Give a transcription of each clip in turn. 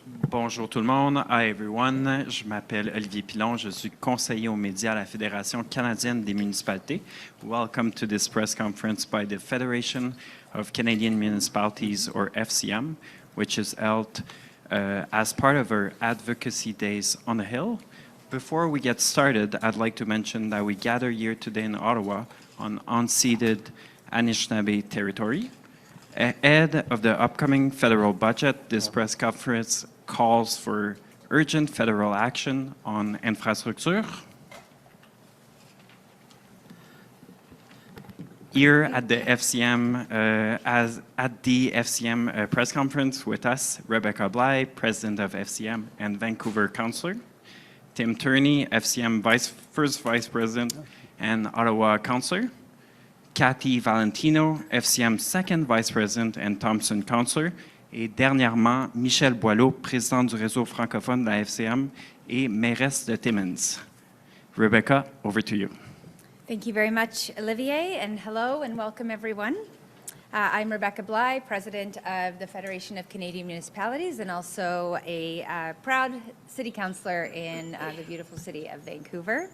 Bonjour tout le monde. Hi everyone. Je m'appelle Olivier Pilon. Je suis conseiller aux médias à la Fédération canadienne des municipalités. Welcome to this press conference by the Federation of Canadian Municipalities, or FCM, which is held as part of our Advocacy Days on the Hill. Before we get started, I'd like to mention that we gather here today in Ottawa on unceded Anishinaabe territory. Ahead of the upcoming federal budget, this press conference calls for urgent federal action on infrastructure. Here at the FCM, press conference with us, Rebecca Bligh, President of FCM and Vancouver Councillor, Tim Tierney, FCM First Vice President and Ottawa Councillor, Cathy Valentino, FCM Second Vice President and Thompson Councillor, et dernièrement, Michelle Boileau, Présidente du réseau francophone de la FCM et mairesse de Timmins. Rebecca, over to you. Thank you very much, Olivier, and hello and welcome everyone. I'm Rebecca Bligh, President of the Federation of Canadian Municipalities and also a proud City Councillor in the beautiful city of Vancouver.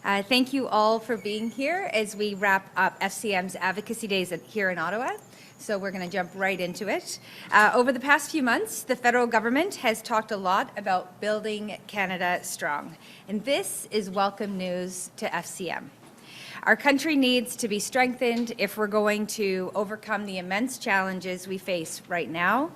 Thank you all for being here as we wrap up FCM's Advocacy Days here in Ottawa. So we're going to jump right into it. Over the past few months, the federal government has talked a lot about building Canada strong. And this is welcome news to FCM. Our country needs to be strengthened if we're going to overcome the immense challenges we face right now.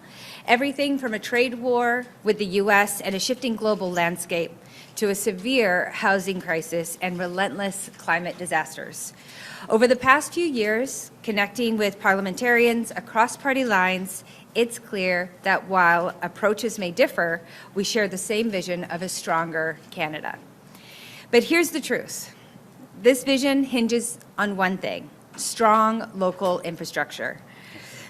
Everything from a trade war with the US and a shifting global landscape to a severe housing crisis and relentless climate disasters. Over the past few years, connecting with parliamentarians across party lines, it's clear that while approaches may differ, we share the same vision of a stronger Canada. But here's the truth. This vision hinges on one thing: strong local infrastructure.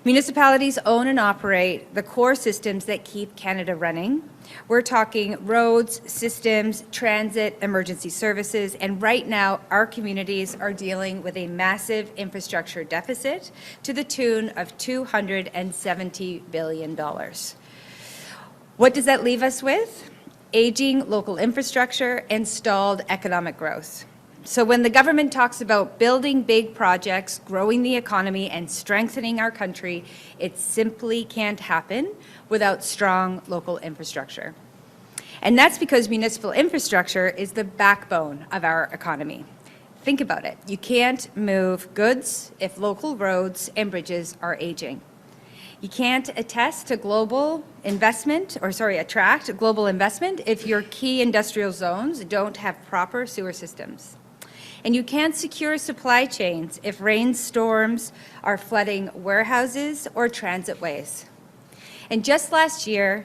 Municipalities own and operate the core systems that keep Canada running. We're talking roads, systems, transit, emergency services, and right now our communities are dealing with a massive infrastructure deficit to the tune of $270 billion. What does that leave us with? Aging local infrastructure and stalled economic growth. So when the government talks about building big projects, growing the economy, and strengthening our country, it simply can't happen without strong local infrastructure. And that's because municipal infrastructure is the backbone of our economy. Think about it. You can't move goods if local roads and bridges are aging. You can't attract global investment if your key industrial zones don't have proper sewer systems. And you can't secure supply chains if rainstorms are flooding warehouses or transit ways. And just last year,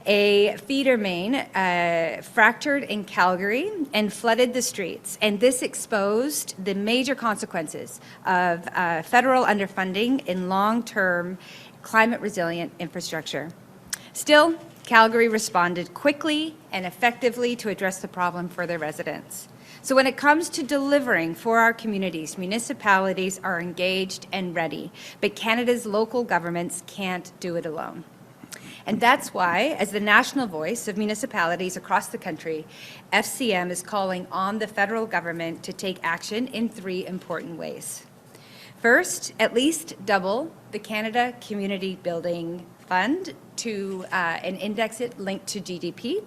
a feeder main fractured in Calgary and flooded the streets. And this exposed the major consequences of federal underfunding in long-term climate-resilient infrastructure. Still, Calgary responded quickly and effectively to address the problem for their residents. So when it comes to delivering for our communities, municipalities are engaged and ready, but Canada's local governments can't do it alone. And that's why, as the national voice of municipalities across the country, FCM is calling on the federal government to take action in 3 important ways. First, at least double the Canada Community Building Fund and index it linked to GDP.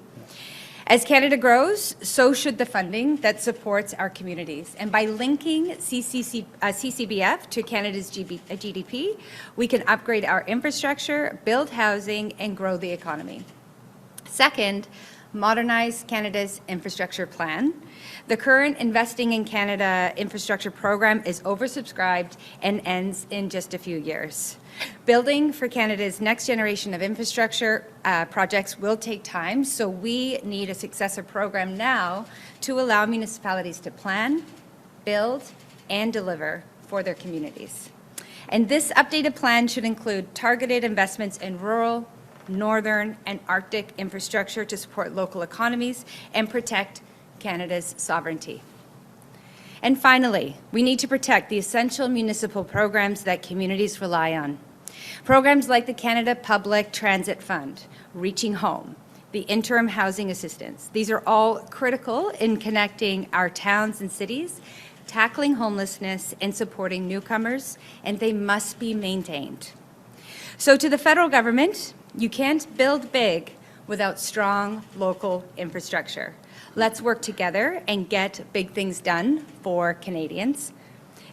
As Canada grows, so should the funding that supports our communities. And by linking CCBF to Canada's GDP, we can upgrade our infrastructure, build housing, and grow the economy. Second, modernize Canada's infrastructure plan. The current Investing in Canada infrastructure program is oversubscribed and ends in just a few years. Building for Canada's next generation of infrastructure projects will take time, so we need a successor program now to allow municipalities to plan, build, and deliver for their communities. And this updated plan should include targeted investments in rural, northern, and Arctic infrastructure to support local economies and protect Canada's sovereignty. And finally, we need to protect the essential municipal programs that communities rely on. Programs like the Canada Public Transit Fund, Reaching Home, the interim housing assistance. These are all critical in connecting our towns and cities, tackling homelessness, and supporting newcomers, and they must be maintained. So to the federal government, you can't build big without strong local infrastructure. Let's work together and get big things done for Canadians.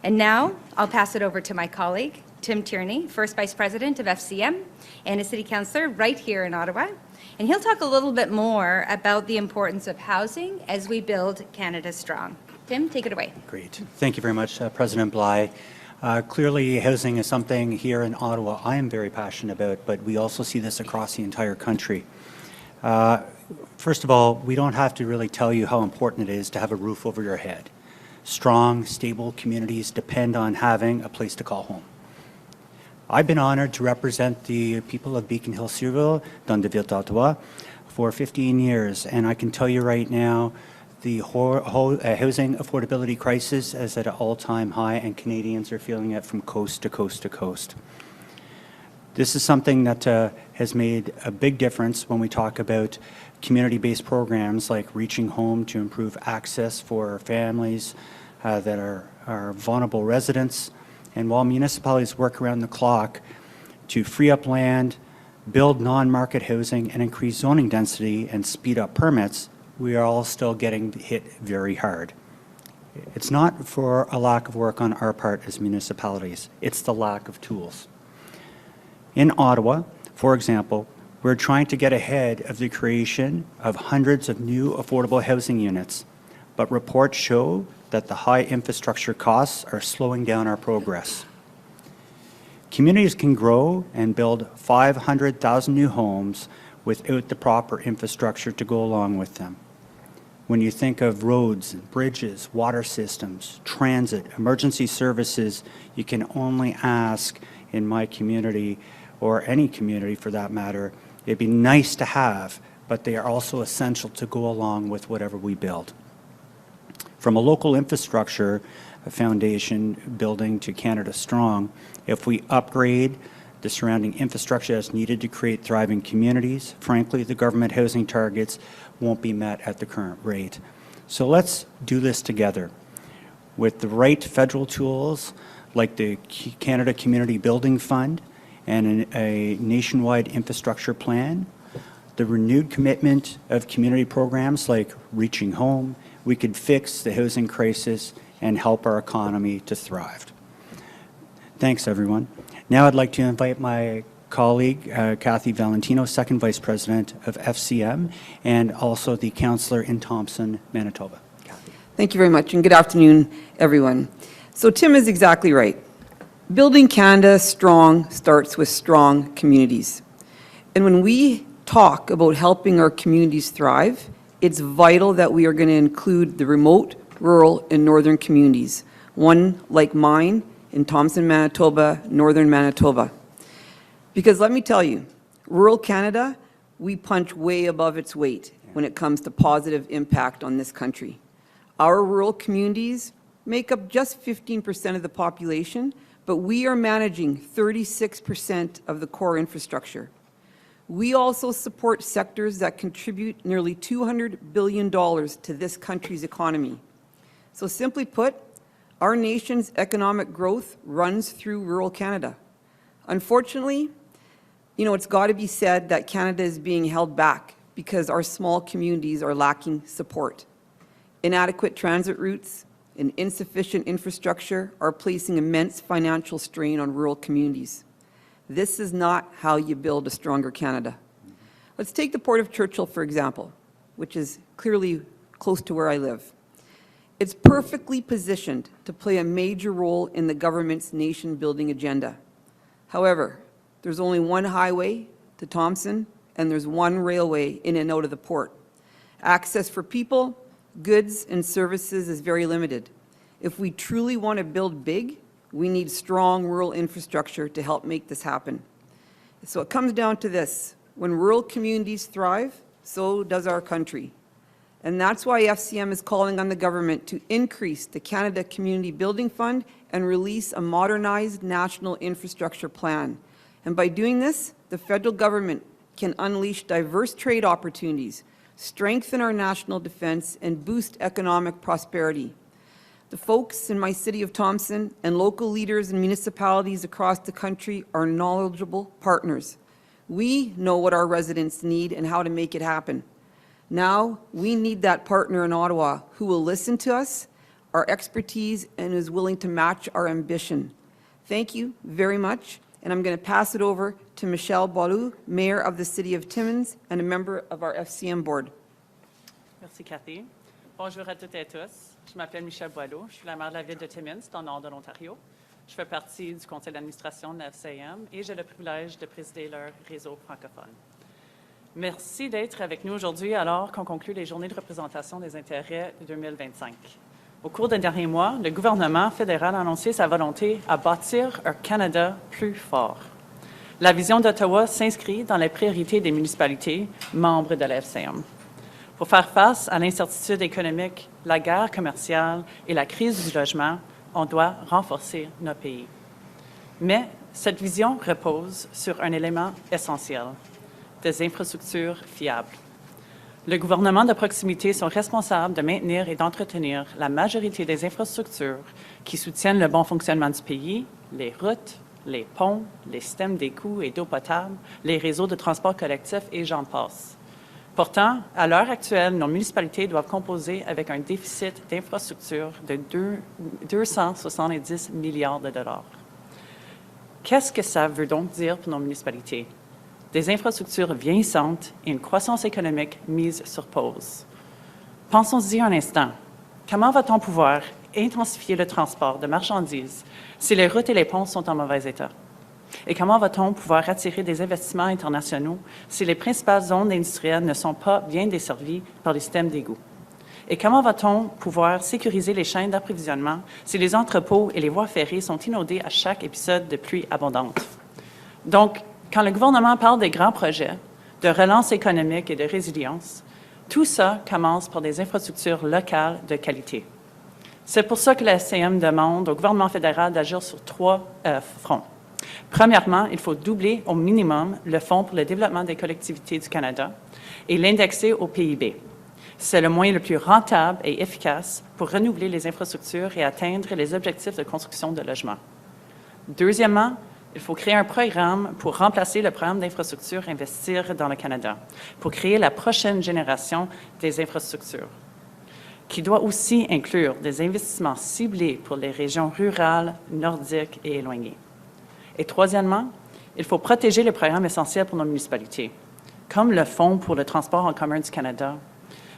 And now I'll pass it over to my colleague, Tim Tierney, First Vice President of FCM and a City Councillor right here in Ottawa. And he'll talk a little bit more about the importance of housing as we build Canada strong. Tim, take it away. Great. Thank you very much, President Bligh. Clearly, housing is something here in Ottawa I am very passionate about, but we also see this across the entire country. First of all, we don't have to really tell you how important it is to have a roof over your head. Strong, stable communities depend on having a place to call home. I've been honored to represent the people of Beacon Hill, Surville, Dundeville, Ottawa, for 15 years, and I can tell you right now, the housing affordability crisis is at an all-time high, and Canadians are feeling it from coast to coast to coast. This is something that has made a big difference when we talk about community-based programs like Reaching Home to improve access for families that are vulnerable residents. And while municipalities work around the clock to free up land, build non-market housing, and increase zoning density and speed up permits, we are all still getting hit very hard. It's not for a lack of work on our part as municipalities, it's the lack of tools. In Ottawa, for example, we're trying to get ahead of the creation of hundreds of new affordable housing units, but reports show that the high infrastructure costs are slowing down our progress. Communities can grow and build 500,000 new homes without the proper infrastructure to go along with them. When you think of roads, bridges, water systems, transit, emergency services, you can only ask in my community, or any community for that matter, it'd be nice to have, but they are also essential to go along with whatever we build. From a local infrastructure foundation building to Canada Strong, if we upgrade the surrounding infrastructure as needed to create thriving communities, frankly, the government housing targets won't be met at the current rate. So let's do this together. With the right federal tools, like the Canada Community Building Fund and a nationwide infrastructure plan, the renewed commitment of community programs like Reaching Home, we could fix the housing crisis and help our economy to thrive. Thanks, everyone. Now I'd like to invite my colleague, Kathy Valentino, Second Vice President of FCM, and also the councillor in Thompson, Manitoba. Kathy. Thank you very much, and good afternoon, everyone. So Tim is exactly right. Building Canada strong starts with strong communities. And when we talk about helping our communities thrive, it's vital that we are going to include the remote, rural, and northern communities, one like mine in Thompson, Manitoba, northern Manitoba. Because let me tell you, rural Canada, we punch way above its weight when it comes to positive impact on this country. Our rural communities make up just 15% of the population, but we are managing 36% of the core infrastructure. We also support sectors that contribute nearly $200 billion to this country's economy. So simply put, our nation's economic growth runs through rural Canada. Unfortunately, it's got to be said that Canada is being held back because our small communities are lacking support. Inadequate transit routes and insufficient infrastructure are placing immense financial strain on rural communities. This is not how you build a stronger Canada. Let's take the Port of Churchill, for example, which is clearly close to where I live. It's perfectly positioned to play a major role in the government's nation-building agenda. However, there's only one highway to Thompson, and there's one railway in and out of the port. Access for people, goods, and services is very limited. If we truly want to build big, we need strong rural infrastructure to help make this happen. So it comes down to this. When rural communities thrive, so does our country. And that's why FCM is calling on the government to increase the Canada Community Building Fund and release a modernized national infrastructure plan. And by doing this, the federal government can unleash diverse trade opportunities, strengthen our national defense, and boost economic prosperity. The folks in my city of Thompson and local leaders and municipalities across the country are knowledgeable partners. We know what our residents need and how to make it happen. Now, we need that partner in Ottawa who will listen to us, our expertise, and is willing to match our ambition. Thank you very much, and I'm going to pass it over to Michelle Boileau, Mayor of the City of Timmins and a member of our FCM Board. Merci, Cathy. Bonjour à toutes et à tous. Je m'appelle Michelle Boileau. Je suis la maire de la ville de Timmins, dans le nord de l'Ontario. Je fais partie du conseil d'administration de la FCM et j'ai le privilège de présider leur réseau francophone. Merci d'être avec nous aujourd'hui alors qu'on conclut les journées de représentation des intérêts 2025. Au cours des derniers mois, le gouvernement fédéral a annoncé sa volonté à bâtir un Canada plus fort. La vision d'Ottawa s'inscrit dans les priorités des municipalités membres de la FCM. Pour faire face à l'incertitude économique, la guerre commerciale et la crise du logement, on doit renforcer notre pays. Mais cette vision repose sur un élément essentiel, des infrastructures fiables. Le gouvernement de proximité sont responsables de maintenir et d'entretenir la majorité des infrastructures qui soutiennent le bon fonctionnement du pays, les routes, les ponts, les systèmes d'égouts et d'eau potable, les réseaux de transport collectif et j'en passe. Pourtant, à l'heure actuelle, nos municipalités doivent composer avec un déficit d'infrastructures de 270 milliards de dollars. Qu'est-ce que ça veut donc dire pour nos municipalités? Des infrastructures vieillissantes et une croissance économique mise sur pause. Pensons-y un instant. Comment va-t-on pouvoir intensifier le transport de marchandises si les routes et les ponts sont en mauvais état? Et comment va-t-on pouvoir attirer des investissements internationaux si les principales zones industrielles ne sont pas bien desservies par les systèmes d'égouts? Et comment va-t-on pouvoir sécuriser les chaînes d'approvisionnement si les entrepôts et les voies ferrées sont inondés à chaque épisode de pluie abondante? Donc, quand le gouvernement parle des grands projets, de relance économique et de résilience, tout ça commence par des infrastructures locales de qualité. C'est pour ça que la FCM demande au gouvernement fédéral d'agir sur 3 fronts. Premièrement, il faut doubler au minimum le Fonds pour le développement des collectivités du Canada et l'indexer au PIB. C'est le moyen le plus rentable et efficace pour renouveler les infrastructures et atteindre les objectifs de construction de logements. Deuxièmement, il faut créer un programme pour remplacer le programme d'infrastructure Investir dans le Canada, pour créer la prochaine génération des infrastructures, qui doit aussi inclure des investissements ciblés pour les régions rurales, nordiques et éloignées. Et troisièmement, il faut protéger les programmes essentiels pour nos municipalités, comme le Fonds pour le transport en commun du Canada,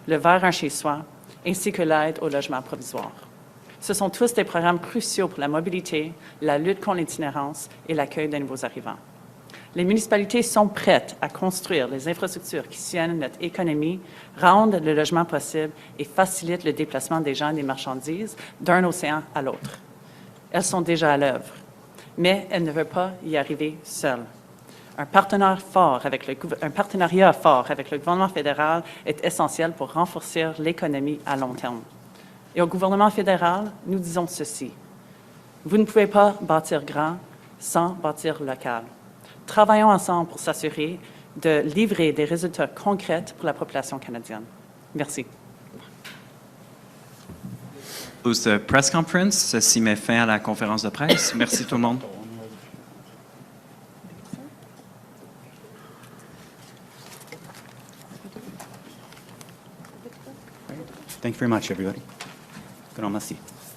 le Vers un chez-soi, ainsi que l'aide au logement provisoire. Ce sont tous des programmes cruciaux pour la mobilité, la lutte contre l'itinérance et l'accueil des nouveaux arrivants. Les municipalités sont prêtes à construire les infrastructures qui soutiennent notre économie, rendent le logement possible et facilitent le déplacement des gens et des marchandises d'un océan à l'autre. Elles sont déjà à l'œuvre, mais elles ne veulent pas y arriver seules. Un partenariat fort avec le gouvernement fédéral est essentiel pour renforcer l'économie à long terme. Et au gouvernement fédéral, nous disons ceci. Vous ne pouvez pas bâtir grand sans bâtir local. Travaillons ensemble pour s'assurer de livrer des résultats concrets pour la population canadienne. Merci. Close the press conference. Ceci met fin à la conférence de presse. Merci tout le monde. Thank you very much, everybody. Grand merci.